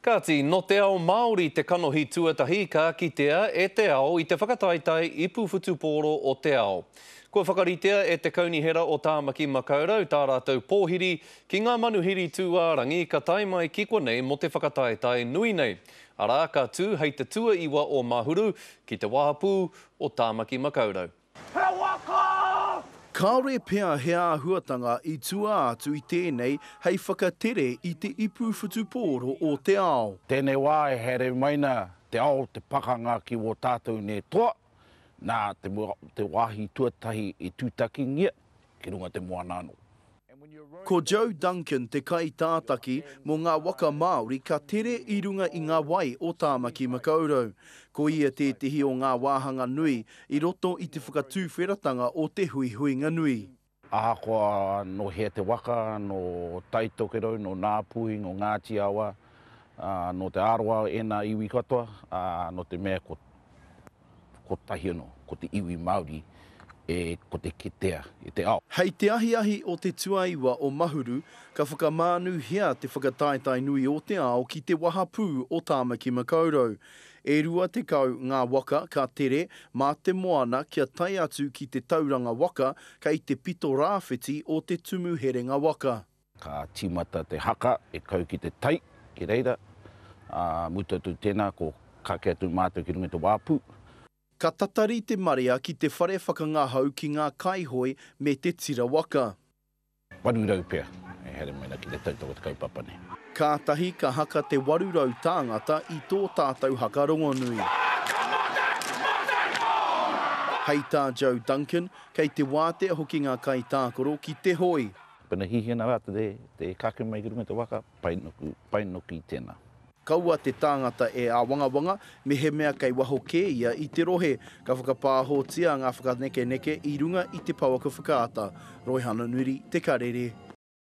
Kāti, no te ao Māori te kanohi tuatahi ka kitea e te ao I te whakataitai ipu whutupōro o te ao. Kua whakaritea e te kaunihera o Tāmaki Makaurau, tā rātou pōhiri ki ngā manuhiri tūārangi ka tai mai ki konei mo te whakataitai nui nei. Arā ka tū hei te tua iwa o Mahuru ki te wahapū o Tāmaki Makaurau. He waka! Kāore pea he āhuatanga I tua atu I tēnei hei whakatere I te ipu whutupōro o te ao. Tēnei wā e here maina te ao te pakanga ki o tātou ne toa, nā te wāhi tuatahi I tūtaki ngia ki runga te moanano. Ko Joe Duncan te kai tātaki mō ngā waka Māori ka tere I runga I ngā wai o Tāmaki Makaurau. Ko ia tētihi o ngā wāhanga nui I roto I te whakatūwheratanga o te huihuinga nui. Ahakoa no hea te waka, no taitokerau, no Ngāpuhi, no Ngāti Awa, no te aroa ena iwi katoa, no te mea ko tahi anō, ko te iwi Māori. Ko te kitea I te ao. Hei te ahiahi o te tuaiwa o Mahuru, ka whakamānu hea te whakataitai nui o te ao ki te wahapū o Tāmaki Makaurau. E rua te kau ngā waka ka tere mā te moana kia tai atu ki te tauranga waka kei te pito rāwhiti o te tumu herenga waka. Ka tīmata te haka e kau ki te tai, ki reira. Mutatu tēnā ko kake atu mātou ki runga te wāpū. Ka tatari te maria ki te whare whakangahau ki ngā kaihoi me te tira waka. Warurau pēr, e here maina ki te tautoko te kaupapane. Kātahi ka haka te warurau tāngata I tō tātou haka rongonui. Hei tā Joe Duncan, kei te wātea hoki ngā kai tākoro ki te hoi. Pena hihina rāta te kake mai ki runga te waka, painoki tēnā. Kaua te tāngata e āwangawanga, me he mea kei waho kē ia I te rohe, ka whakapāhotia ngā whakaneke-neke I runga I te pauaka whakaata. Roihana Nuri, Te Karere.